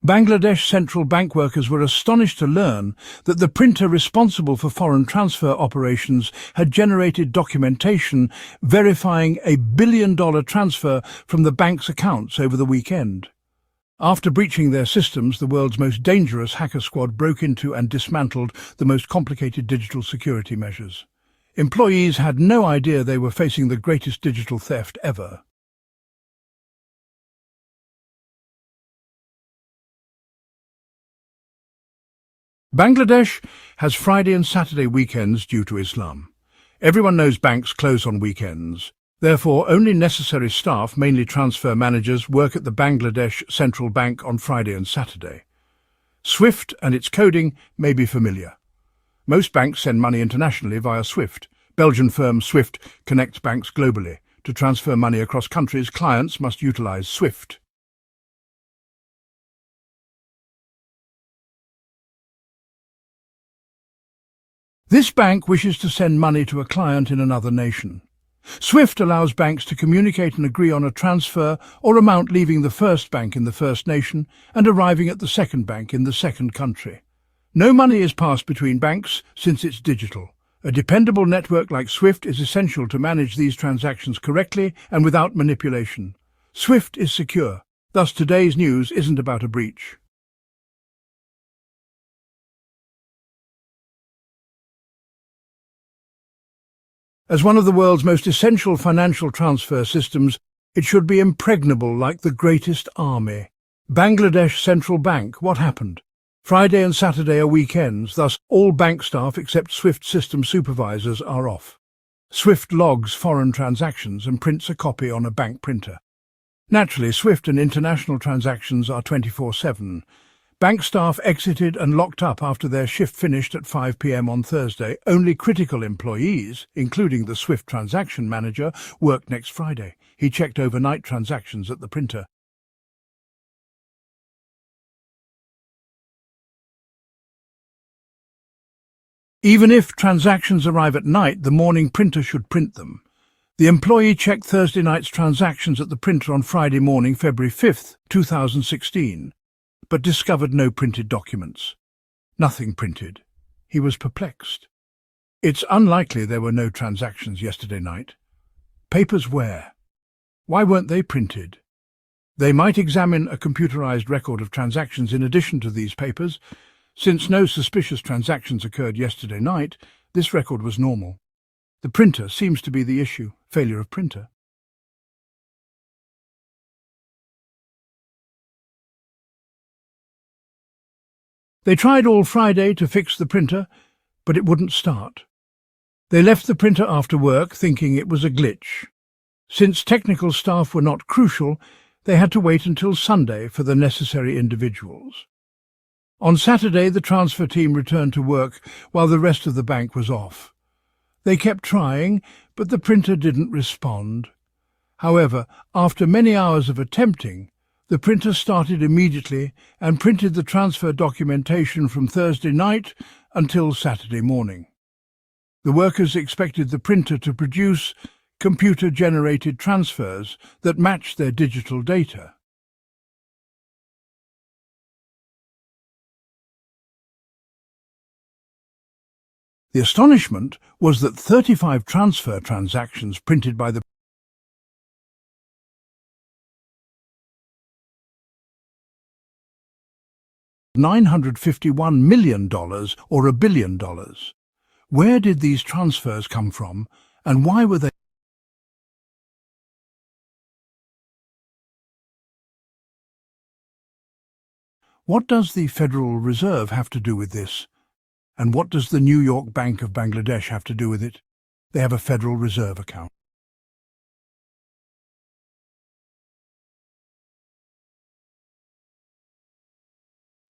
Bangladesh central bank workers were astonished to learn that the printer responsible for foreign transfer operations had generated documentation verifying a billion-dollar transfer from the bank's accounts over the weekend. After breaching their systems, the world's most dangerous hacker squad broke into and dismantled the most complicated digital security measures. Employees had no idea they were facing the greatest digital theft ever. Bangladesh has Friday and Saturday weekends due to Islam. Everyone knows banks close on weekends. Therefore, only necessary staff, mainly transfer managers, work at the Bangladesh Central Bank on Friday and Saturday. SWIFT and its coding may be familiar. Most banks send money internationally via SWIFT. Belgian firm SWIFT connects banks globally. To transfer money across countries, clients must utilize SWIFT. This bank wishes to send money to a client in another nation. SWIFT allows banks to communicate and agree on a transfer or amount leaving the first bank in the first nation and arriving at the second bank in the second country. No money is passed between banks since it's digital. A dependable network like SWIFT is essential to manage these transactions correctly and without manipulation. SWIFT is secure. Thus, today's news isn't about a breach. As one of the world's most essential financial transfer systems, it should be impregnable like the greatest army. Bangladesh Central Bank, what happened? Friday and Saturday are weekends, thus all bank staff except SWIFT system supervisors are off. SWIFT logs foreign transactions and prints a copy on a bank printer. Naturally, SWIFT and international transactions are 24/7. Bank staff exited and locked up after their shift finished at 5 p.m. on Thursday. Only critical employees, including the SWIFT transaction manager, worked next Friday. He checked overnight transactions at the printer. Even if transactions arrive at night, the morning printer should print them. The employee checked Thursday night's transactions at the printer on Friday morning, February 5th, 2016. But discovered no printed documents. Nothing printed. He was perplexed. It's unlikely there were no transactions yesterday night. Papers where? Why weren't they printed? They might examine a computerized record of transactions in addition to these papers. Since no suspicious transactions occurred yesterday night, this record was normal. The printer seems to be the issue. Failure of printer. They tried all Friday to fix the printer, but it wouldn't start. They left the printer after work, thinking it was a glitch. Since technical staff were not crucial, they had to wait until Sunday for the necessary individuals. On Saturday, the transfer team returned to work while the rest of the bank was off. They kept trying, but the printer didn't respond. However, after many hours of attempting, the printer started immediately and printed the transfer documentation from Thursday night until Saturday morning. The workers expected the printer to produce computer-generated transfers that matched their digital data. The astonishment was that 35 transfer transactions printed by the $951 million or $1 billion. Where did these transfers come from, and why were they? What does the Federal Reserve have to do with this? And what does the New York Bank of Bangladesh have to do with it? They have a Federal Reserve account.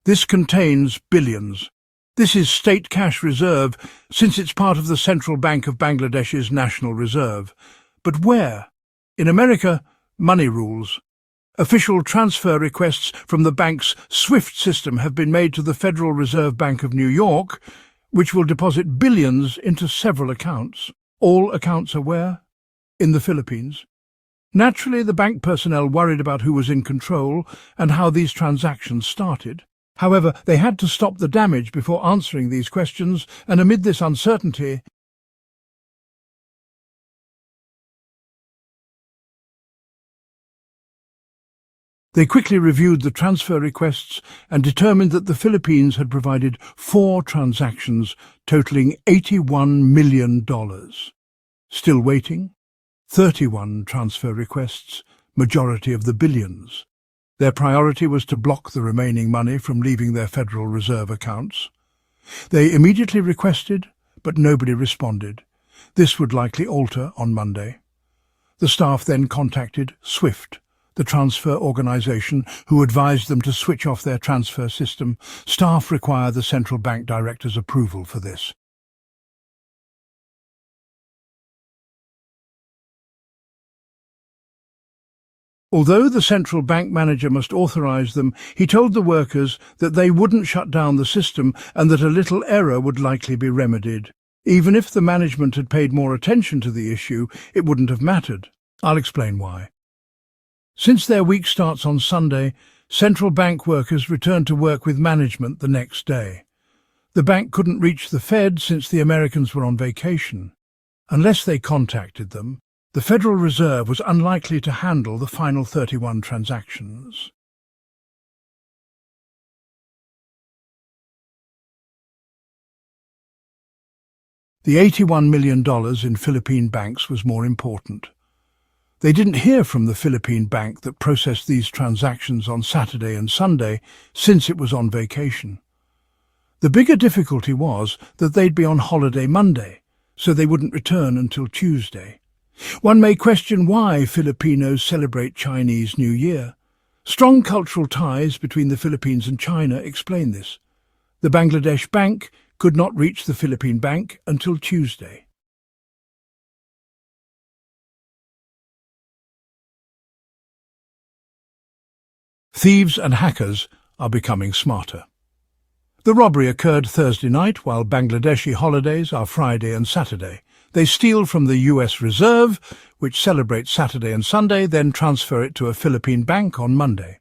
This contains billions. This is state cash reserve, since it's part of the Central Bank of Bangladesh's National Reserve. But where? In America, money rules. Official transfer requests from the bank's SWIFT system have been made to the Federal Reserve Bank of New York, which will deposit billions into several accounts. All accounts are where? In the Philippines. Naturally, the bank personnel worried about who was in control and how these transactions started. However, they had to stop the damage before answering these questions, and amid this uncertainty, they quickly reviewed the transfer requests and determined that the Philippines had provided 4 transactions totaling $81 million. Still waiting? 31 transfer requests, majority of the billions. Their priority was to block the remaining money from leaving their Federal Reserve accounts. They immediately requested, but nobody responded. This would likely alter on Monday. The staff then contacted SWIFT, the transfer organization, who advised them to switch off their transfer system. Staff require the central bank director's approval for this. Although the central bank manager must authorize them, he told the workers that they wouldn't shut down the system and that a little error would likely be remedied. Even if the management had paid more attention to the issue, it wouldn't have mattered. I'll explain why. Since their week starts on Sunday, central bank workers returned to work with management the next day. The bank couldn't reach the Fed since the Americans were on vacation. Unless they contacted them, the Federal Reserve was unlikely to handle the final 31 transactions. The $81 million in Philippine banks was more important. They didn't hear from the Philippine bank that processed these transactions on Saturday and Sunday, since it was on vacation. The bigger difficulty was that they'd be on holiday Monday, so they wouldn't return until Tuesday. One may question why Filipinos celebrate Chinese New Year. Strong cultural ties between the Philippines and China explain this. The Bangladesh Bank could not reach the Philippine Bank until Tuesday. Thieves and hackers are becoming smarter. The robbery occurred Thursday night, while Bangladeshi holidays are Friday and Saturday. They steal from the US Reserve, which celebrates Saturday and Sunday, then transfer it to a Philippine bank on Monday.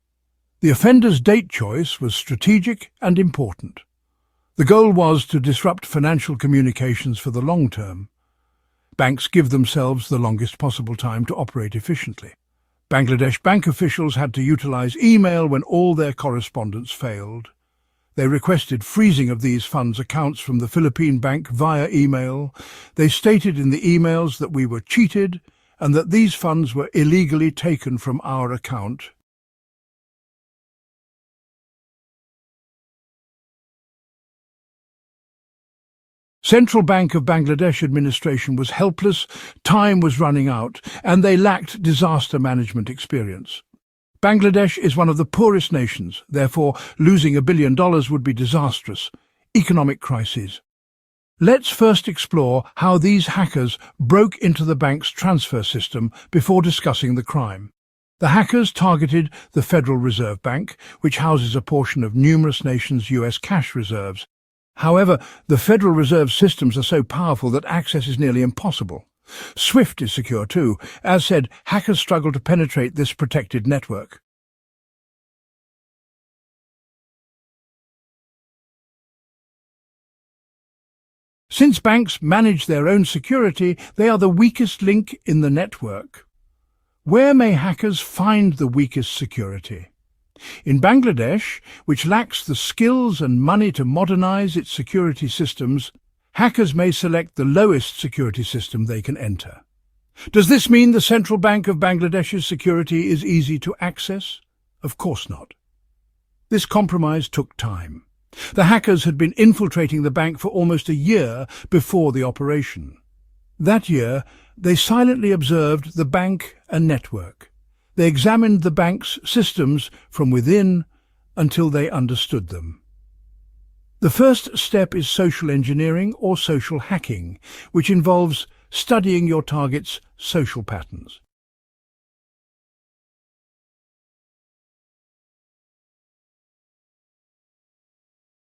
The offender's date choice was strategic and important. The goal was to disrupt financial communications for the long term. Banks give themselves the longest possible time to operate efficiently. Bangladesh bank officials had to utilize email when all their correspondence failed. They requested freezing of these funds' accounts from the Philippine bank via email. They stated in the emails that we were cheated and that these funds were illegally taken from our account. Central Bank of Bangladesh administration was helpless, time was running out, and they lacked disaster management experience. Bangladesh is one of the poorest nations, therefore losing $1 billion would be disastrous. Economic crises. Let's first explore how these hackers broke into the bank's transfer system before discussing the crime. The hackers targeted the Federal Reserve Bank, which houses a portion of numerous nations' US cash reserves. However, the Federal Reserve systems are so powerful that access is nearly impossible. SWIFT is secure too. As said, hackers struggle to penetrate this protected network. Since banks manage their own security, they are the weakest link in the network. Where may hackers find the weakest security? In Bangladesh, which lacks the skills and money to modernize its security systems, hackers may select the lowest security system they can enter. Does this mean the Central Bank of Bangladesh's security is easy to access? Of course not. This compromise took time. The hackers had been infiltrating the bank for almost a year before the operation. That year, they silently observed the bank and network. They examined the bank's systems from within until they understood them. The first step is social engineering or social hacking, which involves studying your target's social patterns.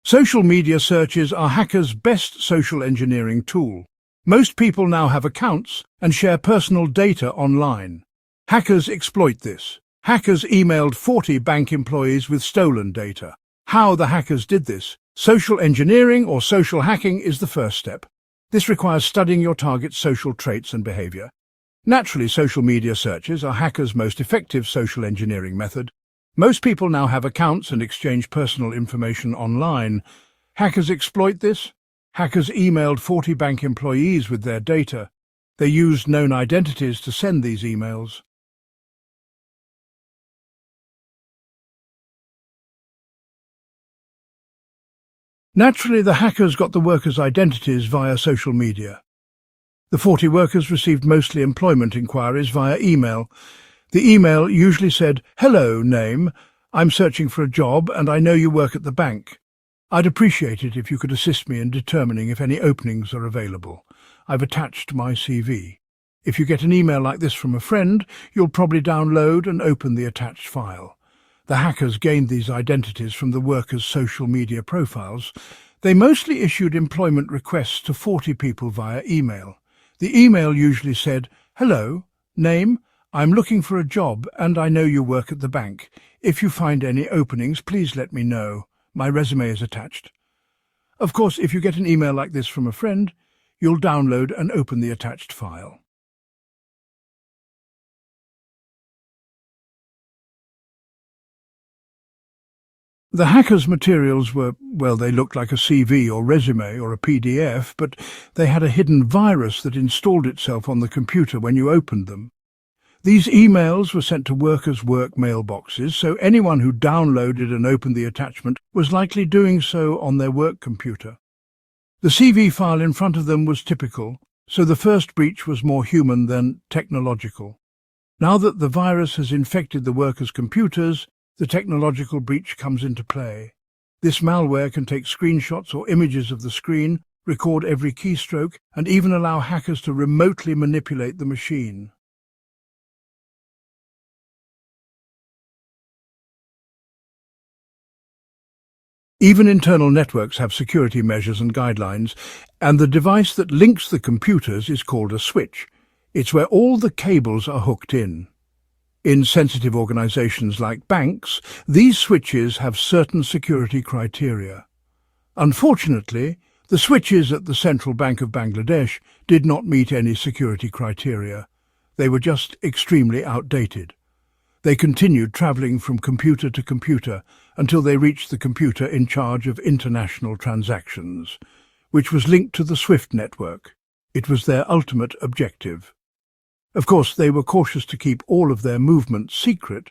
Social media searches are hackers' best social engineering tool. Most people now have accounts and share personal data online. Hackers exploit this. Hackers emailed 40 bank employees with stolen data. How the hackers did this? Social engineering or social hacking is the first step. This requires studying your target's social traits and behavior. Naturally, social media searches are hackers' most effective social engineering method. Most people now have accounts and exchange personal information online. Hackers exploit this. Hackers emailed 40 bank employees with their data. They used known identities to send these emails. Naturally, the hackers got the workers' identities via social media. The 40 workers received mostly employment inquiries via email. The email usually said, "Hello, name. I'm searching for a job and I know you work at the bank. I'd appreciate it if you could assist me in determining if any openings are available. I've attached my CV." If you get an email like this from a friend, you'll probably download and open the attached file. The hackers gained these identities from the workers' social media profiles. They mostly issued employment requests to 40 people via email. The email usually said, "Hello, name, I'm looking for a job and I know you work at the bank. If you find any openings, please let me know. My resume is attached." Of course, if you get an email like this from a friend, you'll download and open the attached file. The hackers' materials were, well, they looked like a CV or resume or a PDF, but they had a hidden virus that installed itself on the computer when you opened them. These emails were sent to workers' work mailboxes, so anyone who downloaded and opened the attachment was likely doing so on their work computer. The CV file in front of them was typical, so the first breach was more human than technological. Now that the virus has infected the workers' computers, the technological breach comes into play. This malware can take screenshots or images of the screen, record every keystroke, and even allow hackers to remotely manipulate the machine. Even internal networks have security measures and guidelines, and the device that links the computers is called a switch. It's where all the cables are hooked in. In sensitive organizations like banks, these switches have certain security criteria. Unfortunately, the switches at the Central Bank of Bangladesh did not meet any security criteria. They were just extremely outdated. They continued traveling from computer to computer until they reached the computer in charge of international transactions, which was linked to the SWIFT network. It was their ultimate objective. Of course, they were cautious to keep all of their movements secret,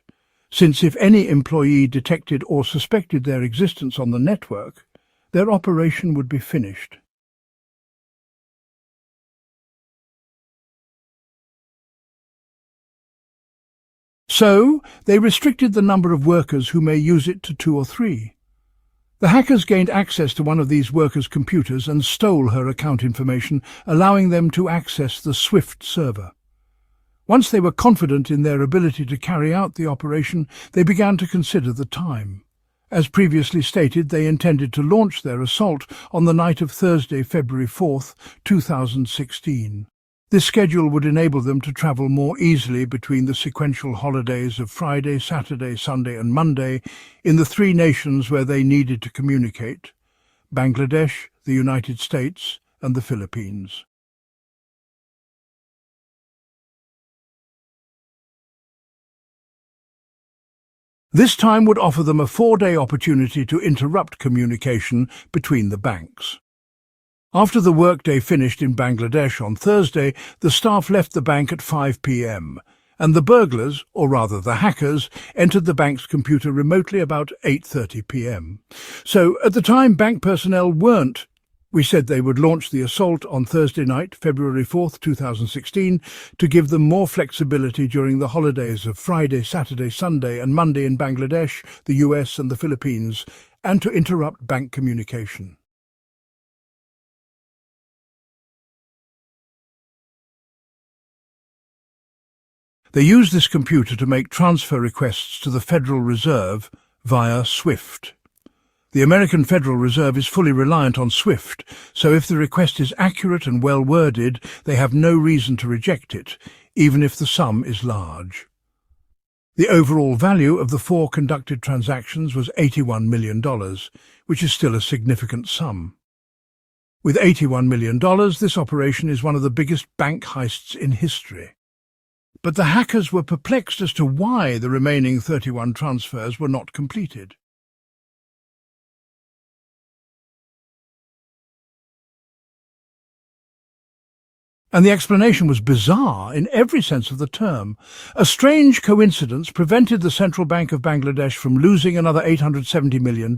since if any employee detected or suspected their existence on the network, their operation would be finished. So, they restricted the number of workers who may use it to 2 or 3. The hackers gained access to one of these workers' computers and stole her account information, allowing them to access the SWIFT server. Once they were confident in their ability to carry out the operation, they began to consider the time. As previously stated, they intended to launch their assault on the night of Thursday, February 4th, 2016. This schedule would enable them to travel more easily between the sequential holidays of Friday, Saturday, Sunday and Monday in the 3 nations where they needed to communicate: Bangladesh, the United States and the Philippines. This time would offer them a 4-day opportunity to interrupt communication between the banks. After the workday finished in Bangladesh on Thursday, the staff left the bank at 5 p.m, and the burglars, or rather the hackers, entered the bank's computer remotely about 8:30 p.m. So, at the time, bank personnel weren't. We said they would launch the assault on Thursday night, February 4th, 2016, to give them more flexibility during the holidays of Friday, Saturday, Sunday and Monday in Bangladesh, the US and the Philippines, and to interrupt bank communication. They used this computer to make transfer requests to the Federal Reserve via SWIFT. The American Federal Reserve is fully reliant on SWIFT, so if the request is accurate and well worded, they have no reason to reject it, even if the sum is large. The overall value of the 4 conducted transactions was $81 million, which is still a significant sum. With $81 million, this operation is one of the biggest bank heists in history. But the hackers were perplexed as to why the remaining 31 transfers were not completed. And the explanation was bizarre in every sense of the term. A strange coincidence prevented the Central Bank of Bangladesh from losing another $870 million.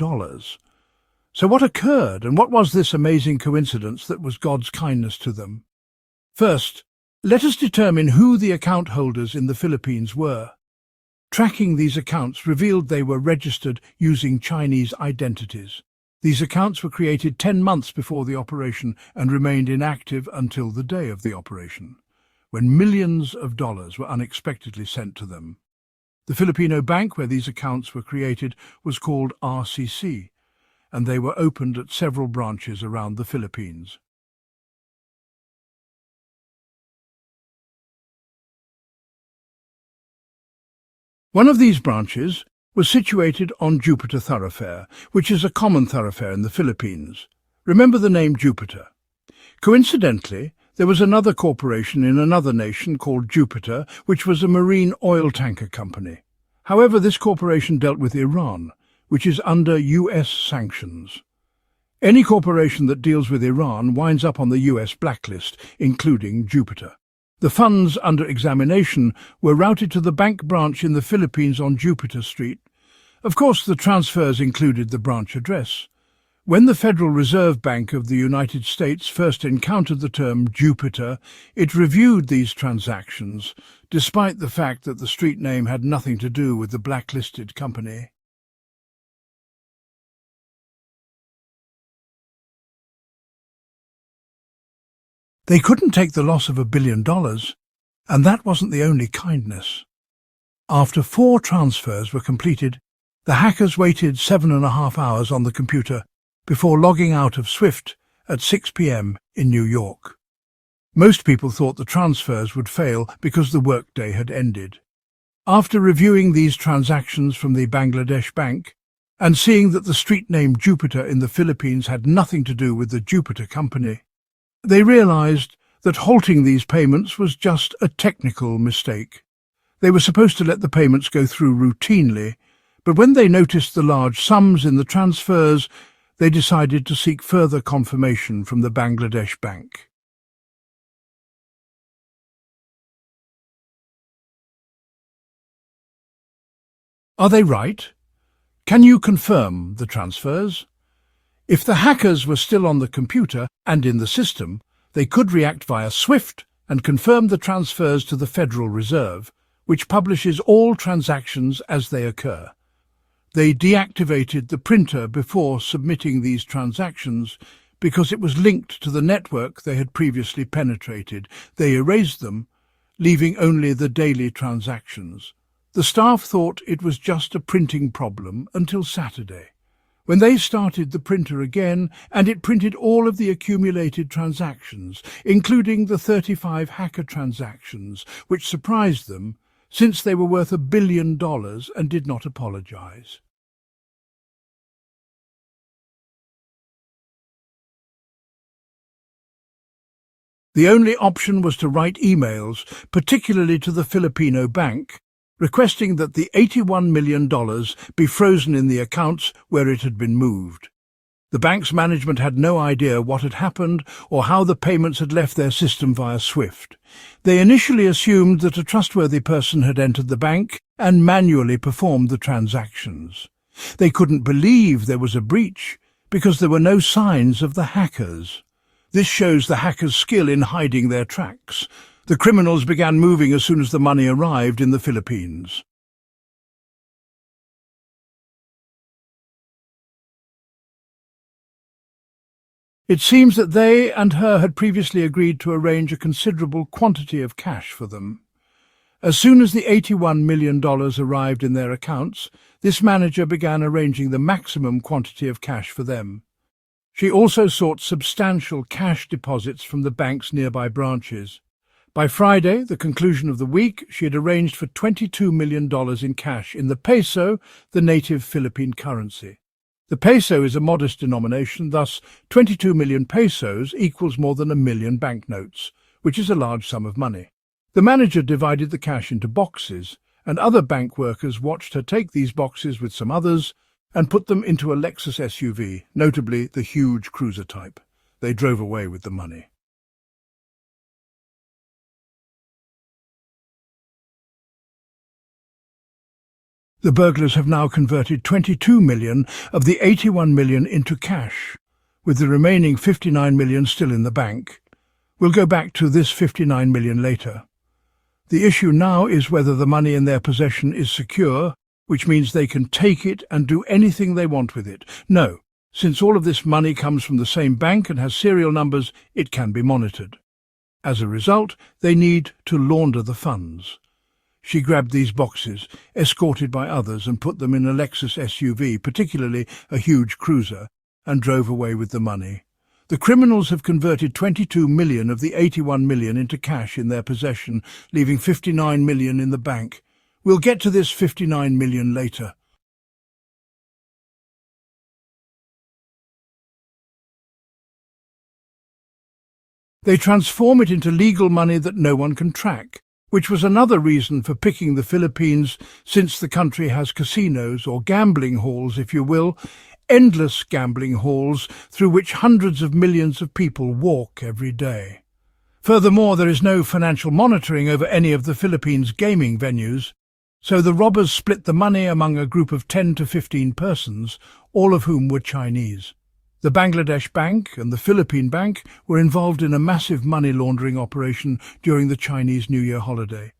So what occurred, and what was this amazing coincidence that was God's kindness to them? First, let us determine who the account holders in the Philippines were. Tracking these accounts revealed they were registered using Chinese identities. These accounts were created 10 months before the operation and remained inactive until the day of the operation, when millions of dollars were unexpectedly sent to them. The Filipino bank where these accounts were created was called RCC, and they were opened at several branches around the Philippines. One of these branches was situated on Jupiter Thoroughfare, which is a common thoroughfare in the Philippines. Remember the name Jupiter. Coincidentally, there was another corporation in another nation called Jupiter, which was a marine oil tanker company. However, this corporation dealt with Iran, which is under US sanctions. Any corporation that deals with Iran winds up on the US blacklist, including Jupiter. The funds under examination were routed to the bank branch in the Philippines on Jupiter Street. Of course, the transfers included the branch address. When the Federal Reserve Bank of the United States first encountered the term Jupiter, it reviewed these transactions, despite the fact that the street name had nothing to do with the blacklisted company. They couldn't take the loss of $1 billion, and that wasn't the only kindness. After 4 transfers were completed, the hackers waited 7.5 hours on the computer before logging out of SWIFT at 6 p.m. in New York. Most people thought the transfers would fail because the workday had ended. After reviewing these transactions from the Bangladesh Bank, and seeing that the street name Jupiter in the Philippines had nothing to do with the Jupiter company, they realized that halting these payments was just a technical mistake. They were supposed to let the payments go through routinely, but when they noticed the large sums in the transfers, they decided to seek further confirmation from the Bangladesh Bank. Are they right? Can you confirm the transfers? If the hackers were still on the computer and in the system, they could react via SWIFT and confirm the transfers to the Federal Reserve, which publishes all transactions as they occur. They deactivated the printer before submitting these transactions because it was linked to the network they had previously penetrated. They erased them, leaving only the daily transactions. The staff thought it was just a printing problem until Saturday, when they started the printer again, and it printed all of the accumulated transactions, including the 35 hacker transactions, which surprised them, since they were worth $1 billion and did not apologize. The only option was to write emails, particularly to the Filipino bank, requesting that the $81 million be frozen in the accounts where it had been moved. The bank's management had no idea what had happened or how the payments had left their system via SWIFT. They initially assumed that a trustworthy person had entered the bank and manually performed the transactions. They couldn't believe there was a breach because there were no signs of the hackers. This shows the hackers' skill in hiding their tracks. The criminals began moving as soon as the money arrived in the Philippines. It seems that they and her had previously agreed to arrange a considerable quantity of cash for them. As soon as the $81 million arrived in their accounts, this manager began arranging the maximum quantity of cash for them. She also sought substantial cash deposits from the bank's nearby branches. By Friday, the conclusion of the week, she had arranged for $22 million in cash in the peso, the native Philippine currency. The peso is a modest denomination, thus 22 million pesos equals more than 1 million banknotes, which is a large sum of money. The manager divided the cash into boxes, and other bank workers watched her take these boxes with some others and put them into a Lexus SUV, notably the huge cruiser type. They drove away with the money. The burglars have now converted 22 million of the 81 million into cash, with the remaining 59 million still in the bank. We'll go back to this 59 million later. The issue now is whether the money in their possession is secure, which means they can take it and do anything they want with it. No, since all of this money comes from the same bank and has serial numbers, it can be monitored. As a result, they need to launder the funds. She grabbed these boxes, escorted by others, and put them in a Lexus SUV, particularly a huge cruiser, and drove away with the money. The criminals have converted 22 million of the 81 million into cash in their possession, leaving 59 million in the bank. We'll get to this 59 million later. They transform it into legal money that no one can track, which was another reason for picking the Philippines, since the country has casinos, or gambling halls if you will, endless gambling halls through which hundreds of millions of people walk every day. Furthermore, there is no financial monitoring over any of the Philippines' gaming venues, so the robbers split the money among a group of 10 to 15 persons, all of whom were Chinese. The Bangladesh Bank and the Philippine Bank were involved in a massive money laundering operation during the Chinese New Year holiday.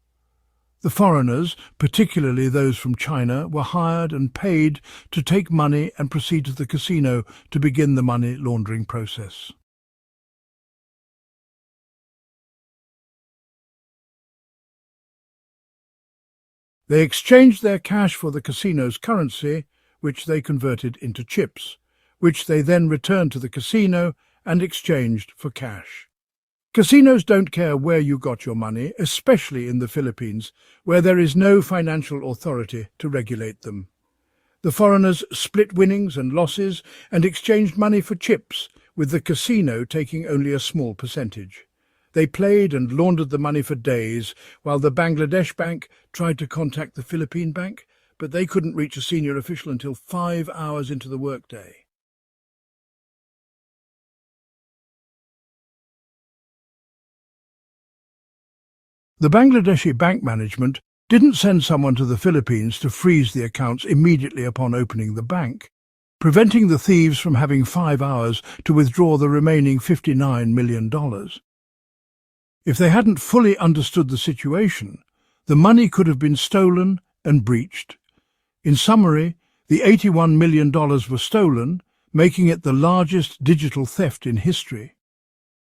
The foreigners, particularly those from China, were hired and paid to take money and proceed to the casino to begin the money laundering process. They exchanged their cash for the casino's currency, which they converted into chips, which they then returned to the casino and exchanged for cash. Casinos don't care where you got your money, especially in the Philippines, where there is no financial authority to regulate them. The foreigners split winnings and losses and exchanged money for chips, with the casino taking only a small percentage. They played and laundered the money for days, while the Bangladesh Bank tried to contact the Philippine Bank, but they couldn't reach a senior official until 5 hours into the workday. The Bangladeshi bank management didn't send someone to the Philippines to freeze the accounts immediately upon opening the bank, preventing the thieves from having 5 hours to withdraw the remaining $59 million. If they hadn't fully understood the situation, the money could have been stolen and breached. In summary, the $81 million were stolen, making it the largest digital theft in history.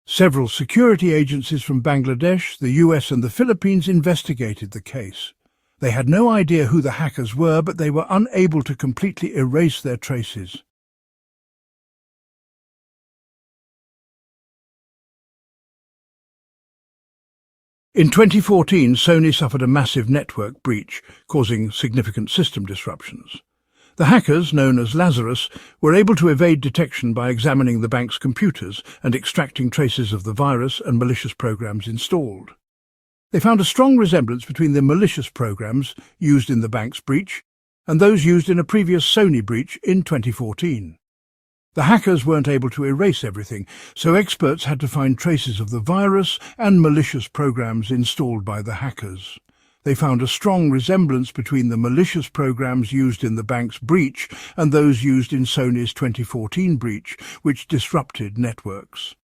Several security agencies from Bangladesh, the US and the Philippines investigated the case. They had no idea who the hackers were, but they were unable to completely erase their traces. In 2014, Sony suffered a massive network breach, causing significant system disruptions. The hackers, known as Lazarus, were able to evade detection by examining the bank's computers and extracting traces of the virus and malicious programs installed. They found a strong resemblance between the malicious programs used in the bank's breach and those used in a previous Sony breach in 2014. The hackers weren't able to erase everything, so experts had to find traces of the virus and malicious programs installed by the hackers. They found a strong resemblance between the malicious programs used in the bank's breach and those used in Sony's 2014 breach, which disrupted networks.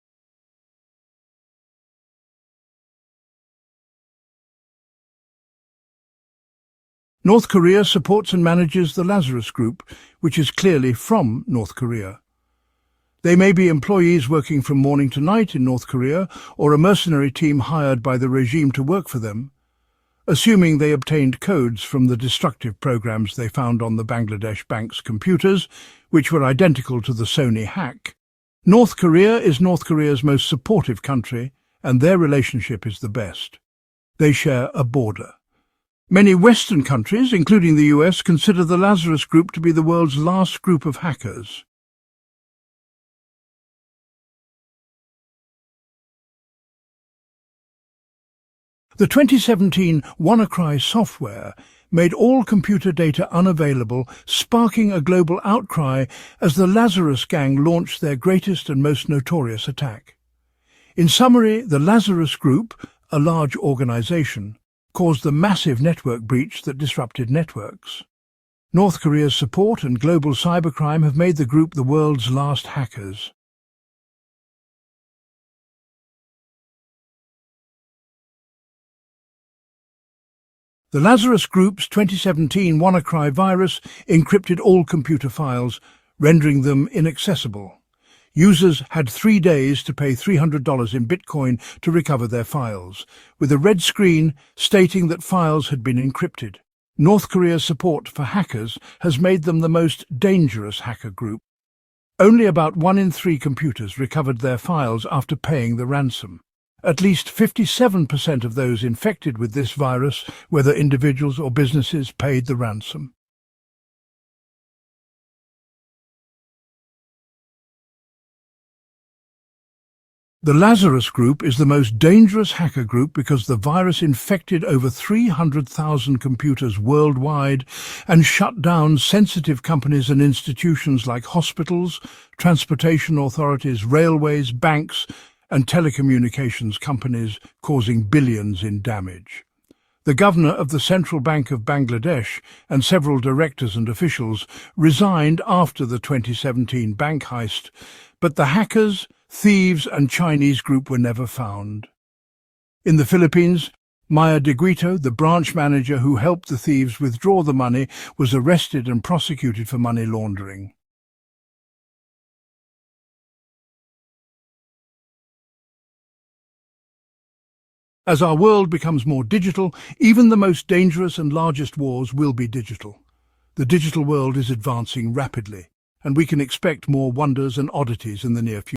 North Korea supports and manages the Lazarus Group, which is clearly from North Korea. They may be employees working from morning to night in North Korea, or a mercenary team hired by the regime to work for them. assuming they obtained codes from the destructive programs they found on the Bangladesh Bank's computers, which were identical to the Sony hack. North Korea is North Korea's most supportive country, and their relationship is the best. They share a border. Many Western countries, including the US, consider the Lazarus Group to be the world's last group of hackers. The 2017 WannaCry software made all computer data unavailable, sparking a global outcry as the Lazarus gang launched their greatest and most notorious attack. In summary, the Lazarus Group, a large organization, caused the massive network breach that disrupted networks. North Korea's support and global cybercrime have made the group the world's last hackers. The Lazarus Group's 2017 WannaCry virus encrypted all computer files, rendering them inaccessible. Users had 3 days to pay $300 in Bitcoin to recover their files, with a red screen stating that files had been encrypted. North Korea's support for hackers has made them the most dangerous hacker group. Only about 1 in 3 computers recovered their files after paying the ransom. At least 57% of those infected with this virus, whether individuals or businesses, paid the ransom. The Lazarus Group is the most dangerous hacker group because the virus infected over 300,000 computers worldwide and shut down sensitive companies and institutions like hospitals, transportation authorities, railways, banks, and telecommunications companies, causing billions in damage. The governor of the Central Bank of Bangladesh and several directors and officials resigned after the 2017 bank heist, but the hackers, thieves and Chinese group were never found. In the Philippines, Maya de Guito, the branch manager who helped the thieves withdraw the money, was arrested and prosecuted for money laundering. As our world becomes more digital, even the most dangerous and largest wars will be digital. The digital world is advancing rapidly, and we can expect more wonders and oddities in the near future.